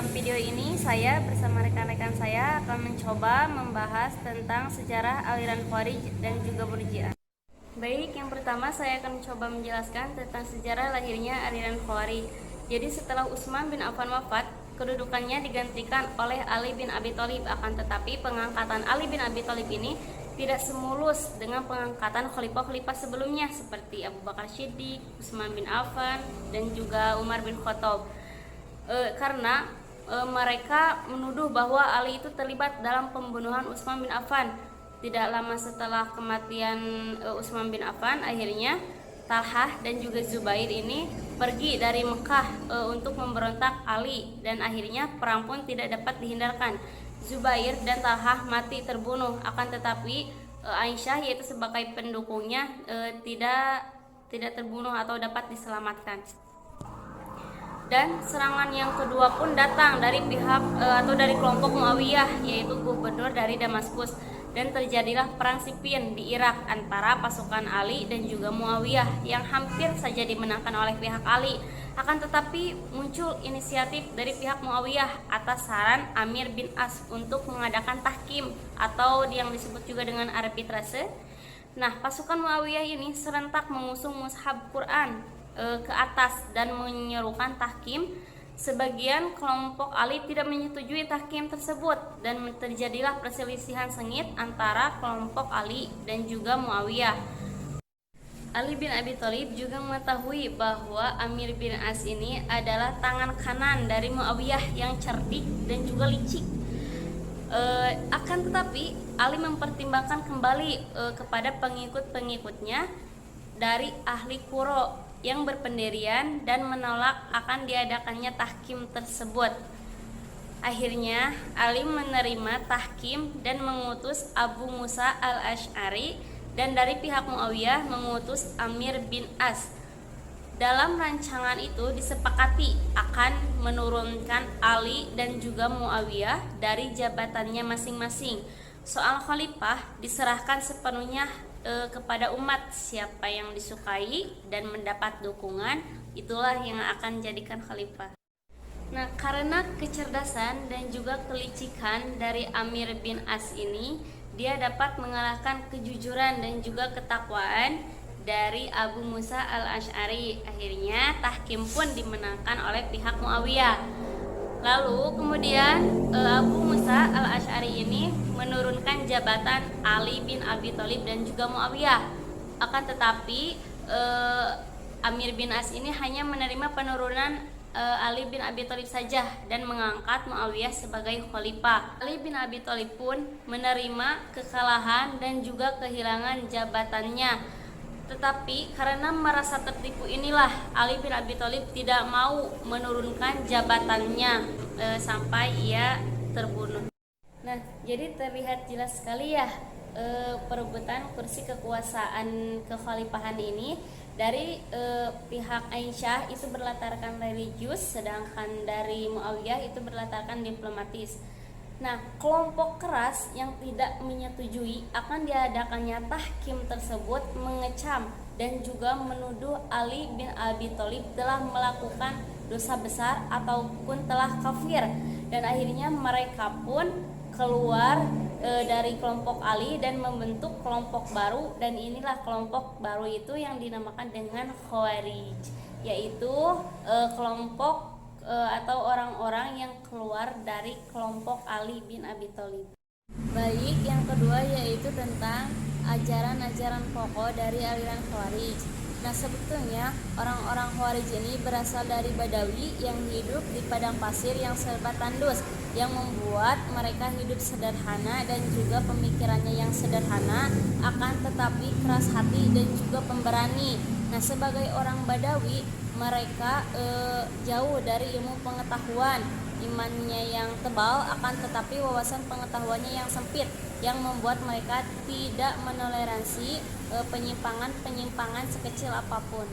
dalam video ini saya bersama rekan-rekan saya akan mencoba membahas tentang sejarah aliran Khawarij dan juga Murji'ah. Baik, yang pertama saya akan mencoba menjelaskan tentang sejarah lahirnya aliran Khawarij. Jadi setelah Utsman bin Affan wafat, kedudukannya digantikan oleh Ali bin Abi Thalib. Akan tetapi pengangkatan Ali bin Abi Thalib ini tidak semulus dengan pengangkatan khalifah-khalifah sebelumnya seperti Abu Bakar Siddiq, Utsman bin Affan, dan juga Umar bin Khattab. Karena mereka menuduh bahwa Ali itu terlibat dalam pembunuhan Utsman bin Affan. Tidak lama setelah kematian Utsman bin Affan, akhirnya Talhah dan juga Zubair ini pergi dari Mekah untuk memberontak Ali, dan akhirnya perang pun tidak dapat dihindarkan. Zubair dan Talhah mati terbunuh, akan tetapi Aisyah yaitu sebagai pendukungnya tidak terbunuh atau dapat diselamatkan. Dan serangan yang kedua pun datang dari pihak atau dari kelompok Muawiyah, yaitu gubernur dari Damaskus, dan terjadilah perang Siffin di Irak antara pasukan Ali dan juga Muawiyah yang hampir saja dimenangkan oleh pihak Ali. Akan tetapi muncul inisiatif dari pihak Muawiyah atas saran Amir bin As untuk mengadakan tahkim atau yang disebut juga dengan arbitrase. Nah, pasukan Muawiyah ini serentak mengusung mushaf Quran ke atas dan menyerukan tahkim. Sebagian kelompok Ali tidak menyetujui tahkim tersebut dan terjadilah perselisihan sengit antara kelompok Ali dan juga Muawiyah. Ali bin Abi Thalib juga mengetahui bahwa Amir bin As ini adalah tangan kanan dari Muawiyah yang cerdik dan juga licik. Akan tetapi Ali mempertimbangkan kembali kepada pengikut-pengikutnya dari ahli Qura yang berpendirian dan menolak akan diadakannya tahkim tersebut. Akhirnya Ali menerima tahkim dan mengutus Abu Musa al-Asy'ari, dan dari pihak Muawiyah mengutus Amir bin As. Dalam rancangan itu disepakati akan menurunkan Ali dan juga Muawiyah dari jabatannya masing-masing. Soal khalifah diserahkan sepenuhnya kepada umat. Siapa yang disukai dan mendapat dukungan, itulah yang akan jadikan khalifah. Nah, karena kecerdasan dan juga kelicikan dari Amir bin As ini, dia dapat mengalahkan kejujuran dan juga ketakwaan dari Abu Musa al-Asy'ari. Akhirnya tahkim pun dimenangkan oleh pihak Muawiyah. Lalu kemudian Abu Musa al-Asy'ari ini menurunkan jabatan Ali bin Abi Thalib dan juga Muawiyah. Akan tetapi Amir bin As ini hanya menerima penurunan Ali bin Abi Thalib saja dan mengangkat Muawiyah sebagai khalifah. Ali bin Abi Thalib pun menerima kekalahan dan juga kehilangan jabatannya. Tetapi karena merasa tertipu inilah Ali bin Abi Thalib tidak mau menurunkan jabatannya sampai ia terbunuh. Nah, jadi terlihat jelas sekali ya perebutan kursi kekuasaan kekhalifahan ini. Dari pihak Aisyah itu berlatarkan religius, sedangkan dari Muawiyah itu berlatarkan diplomatis. Nah, kelompok keras yang tidak menyetujui akan diadakannya tahkim tersebut mengecam dan juga menuduh Ali bin Abi Thalib telah melakukan dosa besar ataupun telah kafir, dan akhirnya mereka pun keluar dari kelompok Ali dan membentuk kelompok baru, dan inilah kelompok baru itu yang dinamakan dengan Khawarij, yaitu kelompok atau orang-orang yang keluar dari kelompok Ali bin Abi Thalib. Baik, yang kedua yaitu tentang ajaran-ajaran pokok dari aliran Khawarij. Nah, sebetulnya orang-orang Khawarij ini berasal dari Badawi yang hidup di padang pasir yang serba tandus, yang membuat mereka hidup sederhana dan juga pemikirannya yang sederhana, akan tetapi keras hati dan juga pemberani. Nah, sebagai orang Badawi, mereka jauh dari ilmu pengetahuan, imannya yang tebal, akan tetapi wawasan pengetahuannya yang sempit, yang membuat mereka tidak menoleransi penyimpangan sekecil apapun.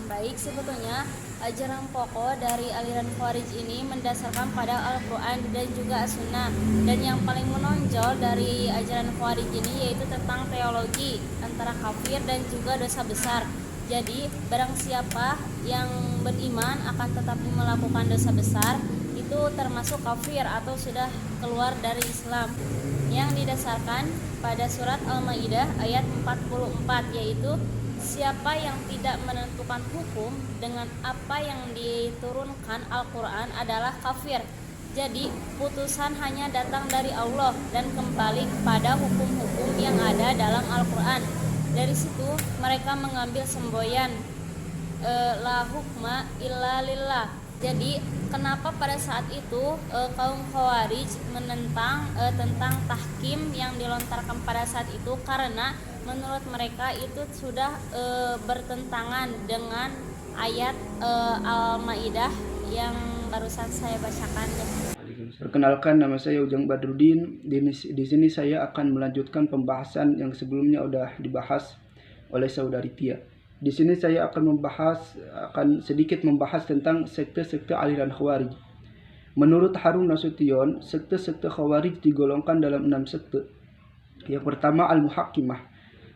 Baik, sebetulnya ajaran pokok dari aliran Khawarij ini mendasarkan pada Al-Quran dan juga As-Sunnah, dan yang paling menonjol dari ajaran Khawarij ini yaitu tentang teologi antara kafir dan juga dosa besar. Jadi barang siapa yang beriman akan tetapi melakukan dosa besar, itu itu termasuk kafir atau sudah keluar dari Islam, yang didasarkan pada surat Al-Maidah ayat 44, yaitu siapa yang tidak menentukan hukum dengan apa yang diturunkan Al-Quran adalah kafir. Jadi putusan hanya datang dari Allah dan kembali pada hukum-hukum yang ada dalam Al-Quran. Dari situ mereka mengambil semboyan la hukma illa lillah. Jadi kenapa pada saat itu kaum Khawarij menentang tentang tahkim yang dilontarkan pada saat itu, karena menurut mereka itu sudah bertentangan dengan ayat Al-Maidah yang barusan saya bacakan. Perkenalkan, nama saya Ujang Badrudin. Di sini saya akan melanjutkan pembahasan yang sebelumnya sudah dibahas oleh saudari Tia. Di sini saya akan sedikit membahas tentang sekte-sekte aliran Khawarij. Menurut Harun Nasution, sekte-sekte Khawarij digolongkan dalam 6 sekte. Yang pertama, Al-Muhakkimah.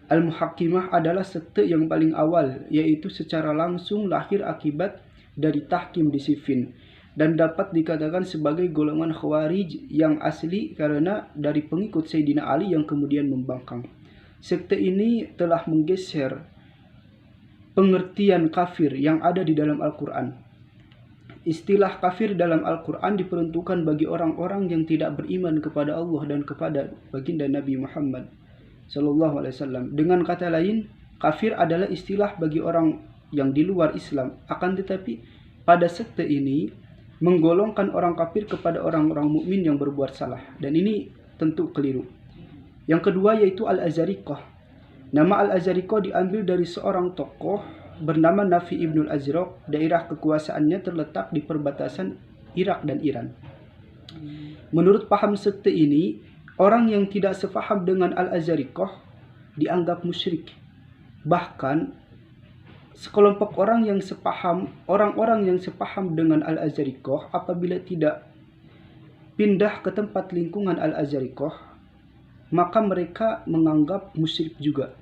Al-Muhakkimah adalah sekte yang paling awal, yaitu secara langsung lahir akibat dari tahkim di Siffin, dan dapat dikatakan sebagai golongan Khawarij yang asli karena dari pengikut Sayyidina Ali yang kemudian membangkang. Sekte ini telah menggeser pengertian kafir yang ada di dalam Al-Quran. Istilah kafir dalam Al-Quran diperuntukkan bagi orang-orang yang tidak beriman kepada Allah dan kepada baginda Nabi Muhammad SAW. Dengan kata lain, kafir adalah istilah bagi orang yang di luar Islam. Akan tetapi, pada sekte ini menggolongkan orang kafir kepada orang-orang mukmin yang berbuat salah, dan ini tentu keliru. Yang kedua yaitu Al-Azariqah. Nama Al-Azariqah diambil dari seorang tokoh bernama Nafi Ibnul Azraq. Daerah kekuasaannya terletak di perbatasan Irak dan Iran. Menurut paham sekte ini, orang yang tidak sepaham dengan Al-Azariqah dianggap musyrik. Bahkan sekelompok orang yang sepaham dengan Al-Azariqah apabila tidak pindah ke tempat lingkungan Al-Azariqah, maka mereka menganggap musyrik juga.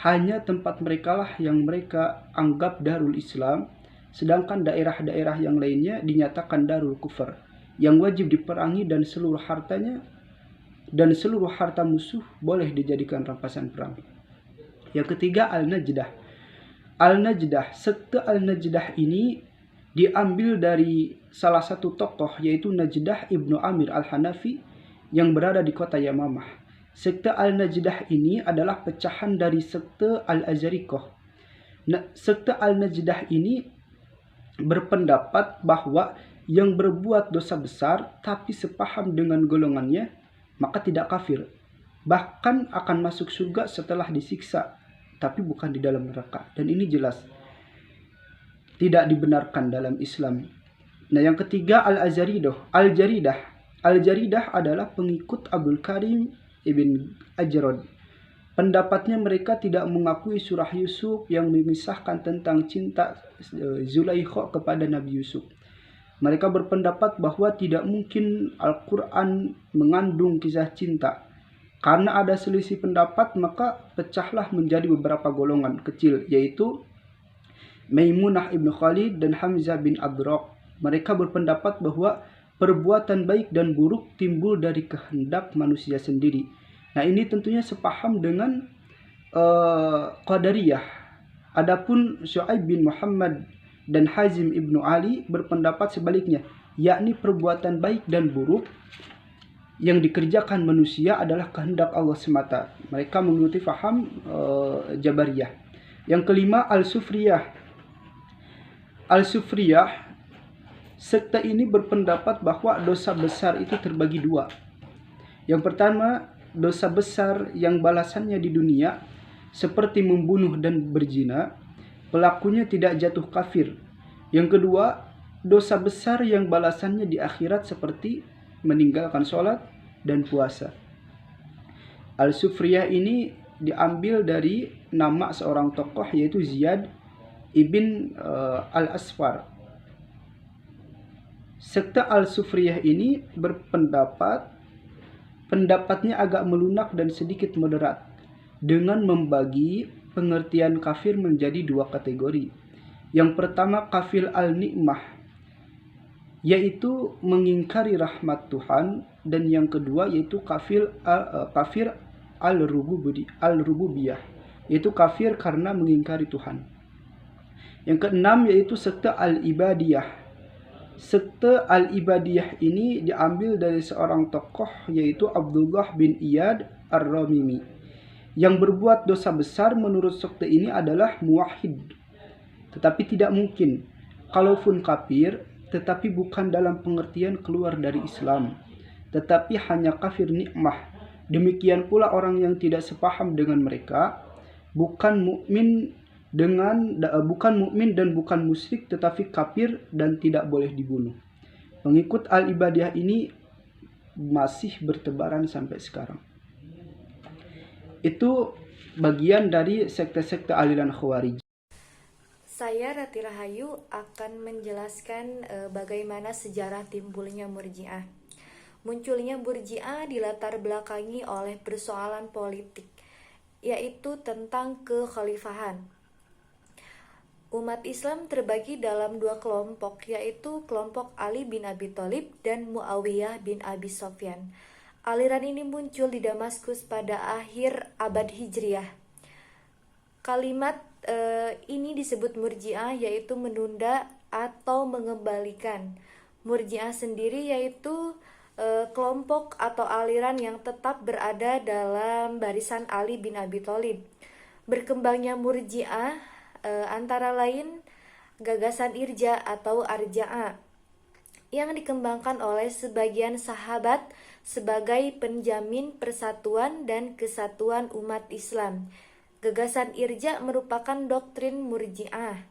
Hanya tempat mereka lah yang mereka anggap Darul Islam, sedangkan daerah-daerah yang lainnya dinyatakan Darul Kufar, yang wajib diperangi dan seluruh harta musuh boleh dijadikan rampasan perang. Yang ketiga, Al-Najdah. Al-Najdah, sekte Al-Najdah ini diambil dari salah satu tokoh, yaitu Najdah Ibnu Amir Al-Hanafi yang berada di kota Yamamah. Sekte Al-Najdah ini adalah pecahan dari sekte Al-Azariqah. Sekte Al-Najdah ini berpendapat bahwa yang berbuat dosa besar tapi sepaham dengan golongannya, maka tidak kafir. Bahkan akan masuk surga setelah disiksa, tapi bukan di dalam neraka. Dan ini jelas tidak dibenarkan dalam Islam. Nah, yang ketiga, Al-Jaridah. Al-Jaridah adalah pengikut Abdul Karim Ibn Ajrad. Pendapatnya mereka tidak mengakui surah Yusuf yang memisahkan tentang cinta Zulaikha kepada Nabi Yusuf. Mereka berpendapat bahwa tidak mungkin Al-Quran mengandung kisah cinta. Karena ada selisih pendapat, maka pecahlah menjadi beberapa golongan kecil, yaitu Maimunah Ibn Khalid dan Hamzah bin Adraq. Mereka berpendapat bahwa perbuatan baik dan buruk timbul dari kehendak manusia sendiri. Nah, ini tentunya sepaham dengan Qadariyah. Adapun Syu'aib bin Muhammad dan Hazim ibnu Ali berpendapat sebaliknya, yakni perbuatan baik dan buruk yang dikerjakan manusia adalah kehendak Allah semata. Mereka mengikuti faham Jabariyah. Yang kelima, Al-Sufriyah. Al-Sufriyah, sekte ini berpendapat bahwa dosa besar itu terbagi dua. Yang pertama, dosa besar yang balasannya di dunia seperti membunuh dan berzina, pelakunya tidak jatuh kafir. Yang kedua, dosa besar yang balasannya di akhirat seperti meninggalkan sholat dan puasa. Al-Sufriyah ini diambil dari nama seorang tokoh, yaitu Ziyad ibn Al-Asfar. Sekte Al-Sufriyah ini pendapatnya agak melunak dan sedikit moderat, dengan membagi pengertian kafir menjadi dua kategori. Yang pertama, kafir al-nikmah. yaitu mengingkari rahmat Tuhan, dan yang kedua yaitu kafir al-rububiyah, yaitu kafir karena mengingkari Tuhan. Yang keenam yaitu sekte al-ibadiyah. Sekte al-ibadiyah ini diambil dari seorang tokoh yaitu Abdullah bin Iyad ar-Ramimi. Yang berbuat dosa besar menurut sekte ini adalah muwahhid, tetapi tidak mungkin. Kalaupun kafir, tetapi bukan dalam pengertian keluar dari Islam, tetapi hanya kafir nikmah. Demikian pula orang yang tidak sepaham dengan mereka, bukan mukmin dan bukan musyrik, tetapi kafir dan tidak boleh dibunuh. Pengikut al-ibadiyah ini masih bertebaran sampai sekarang. Itu bagian dari sekte-sekte aliran Khawarij. Saya Rati Rahayu akan menjelaskan bagaimana sejarah timbulnya Murji'ah. Munculnya Murji'ah dilatar belakangi oleh persoalan politik, yaitu tentang kekhalifahan. Umat Islam terbagi dalam dua kelompok, yaitu kelompok Ali bin Abi Thalib dan Muawiyah bin Abi Sufyan. Aliran ini muncul di Damaskus pada akhir abad Hijriah. Kalimat ini disebut Murji'ah, yaitu menunda atau mengembalikan. Murji'ah sendiri yaitu kelompok atau aliran yang tetap berada dalam barisan Ali bin Abi Thalib. Berkembangnya Murji'ah antara lain gagasan irja atau arja'ah yang dikembangkan oleh sebagian sahabat sebagai penjamin persatuan dan kesatuan umat Islam. Gagasan irja merupakan doktrin Murji'ah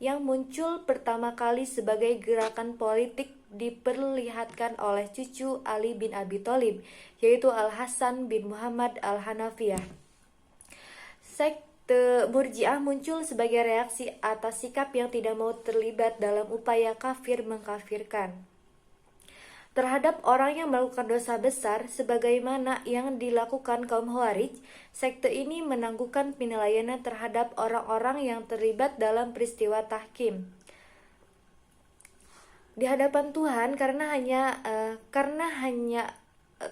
yang muncul pertama kali sebagai gerakan politik diperlihatkan oleh cucu Ali bin Abi Thalib, yaitu Al-Hasan bin Muhammad Al-Hanafiyah. Sekte Murji'ah muncul sebagai reaksi atas sikap yang tidak mau terlibat dalam upaya kafir mengkafirkan terhadap orang yang melakukan dosa besar, sebagaimana yang dilakukan kaum Khawarij. Sekte ini menangguhkan penilaiannya terhadap orang-orang yang terlibat dalam peristiwa tahkim di hadapan Tuhan, karena hanya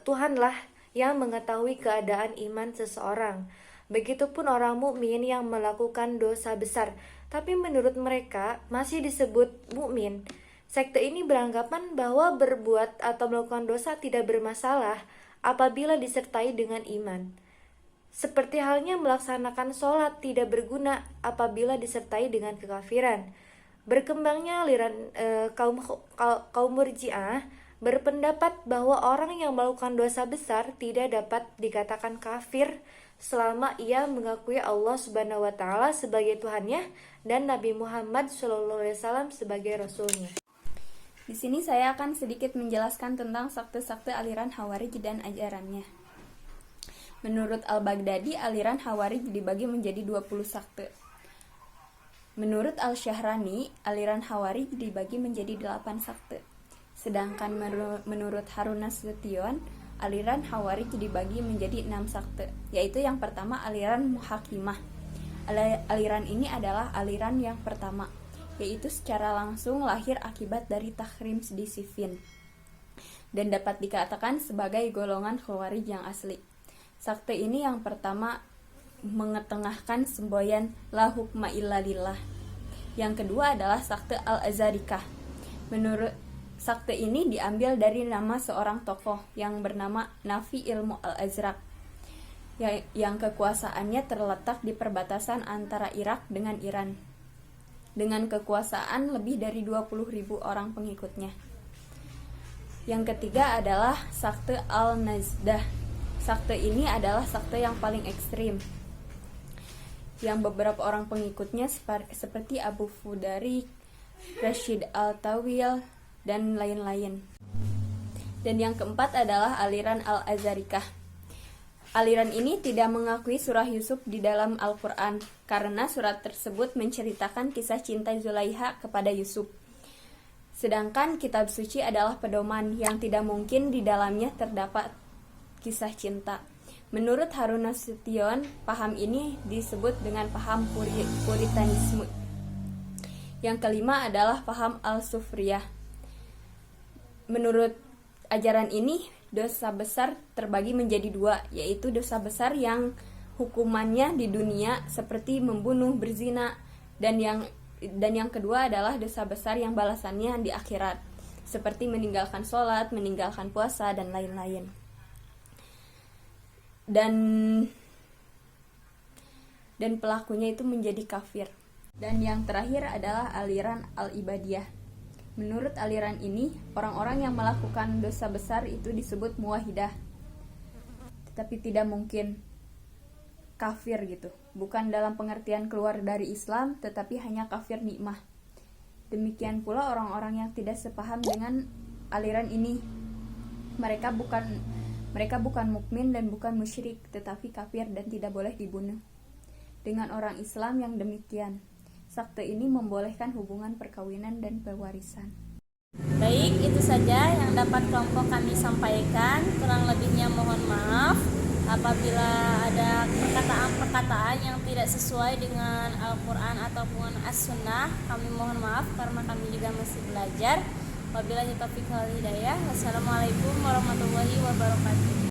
Tuhanlah yang mengetahui keadaan iman seseorang. Begitupun orang mukmin yang melakukan dosa besar, tapi menurut mereka masih disebut mukmin. Sekte ini beranggapan bahwa berbuat atau melakukan dosa tidak bermasalah apabila disertai dengan iman. Seperti halnya melaksanakan sholat tidak berguna apabila disertai dengan kekafiran. Berkembangnya aliran kaum Murji'ah berpendapat bahwa orang yang melakukan dosa besar tidak dapat dikatakan kafir selama ia mengakui Allah Subhanahu wa taala sebagai Tuhannya dan Nabi Muhammad SAW sebagai Rasulnya. Di sini saya akan sedikit menjelaskan tentang sekte-sekte aliran Khawarij dan ajarannya. Menurut Al-Baghdadi, aliran Khawarij dibagi menjadi 20 sekte. Menurut Al-Syahrani, aliran Khawarij dibagi menjadi 8 sekte. Sedangkan menurut Harun Nasution, aliran Khawarij dibagi menjadi 6 sekte, yaitu yang pertama aliran Muhakimah. Aliran ini adalah aliran yang pertama, yaitu secara langsung lahir akibat dari tahrim di Siffin dan dapat dikatakan sebagai golongan Khawarij yang asli. Sekte ini yang pertama mengetengahkan semboyan la hukma illa lillah. Yang kedua adalah sekte Al-Azarikah. Menurut sekte ini diambil dari nama seorang tokoh yang bernama Nafi Ilmu Al-Azraq, yang kekuasaannya terletak di perbatasan antara Irak dengan Iran, dengan kekuasaan lebih dari 20.000 orang pengikutnya. Yang ketiga adalah sekte Al-Nazdah. Sekte ini adalah sekte yang paling ekstrim, yang beberapa orang pengikutnya seperti Abu Fudari, Rashid Al-Tawil, dan lain-lain. Dan yang keempat adalah aliran Al-Azarikah. Aliran ini tidak mengakui surah Yusuf di dalam Al-Quran, karena surat tersebut menceritakan kisah cinta Zulaiha kepada Yusuf. Sedangkan kitab suci adalah pedoman yang tidak mungkin di dalamnya terdapat kisah cinta. Menurut Harun Nasution, paham ini disebut dengan paham Puritanisme. Yang kelima adalah paham Al-Sufriyah. menurut ajaran ini dosa besar terbagi menjadi dua, yaitu dosa besar yang hukumannya di dunia seperti membunuh, berzina, dan yang kedua adalah dosa besar yang balasannya di akhirat, seperti meninggalkan sholat, meninggalkan puasa, dan lain-lain. Dan pelakunya itu menjadi kafir. Dan yang terakhir adalah aliran Al-Ibadiyah. Menurut aliran ini, orang-orang yang melakukan dosa besar itu disebut muwahidah, tetapi tidak mungkin kafir gitu. Bukan dalam pengertian keluar dari Islam, tetapi hanya kafir nikmah. Demikian pula orang-orang yang tidak sepaham dengan aliran ini. Mereka bukan mukmin dan bukan musyrik, tetapi kafir dan tidak boleh dibunuh. Dengan orang Islam yang demikian, sakte ini membolehkan hubungan perkawinan dan pewarisan. Baik, itu saja yang dapat kelompok kami sampaikan. Kurang lebihnya mohon maaf. Apabila ada perkataan-perkataan yang tidak sesuai dengan Al-Quran ataupun As-Sunnah, kami mohon maaf karena kami juga masih belajar. Wabillahi taufiq wal hidayah. Wassalamualaikum warahmatullahi wabarakatuh.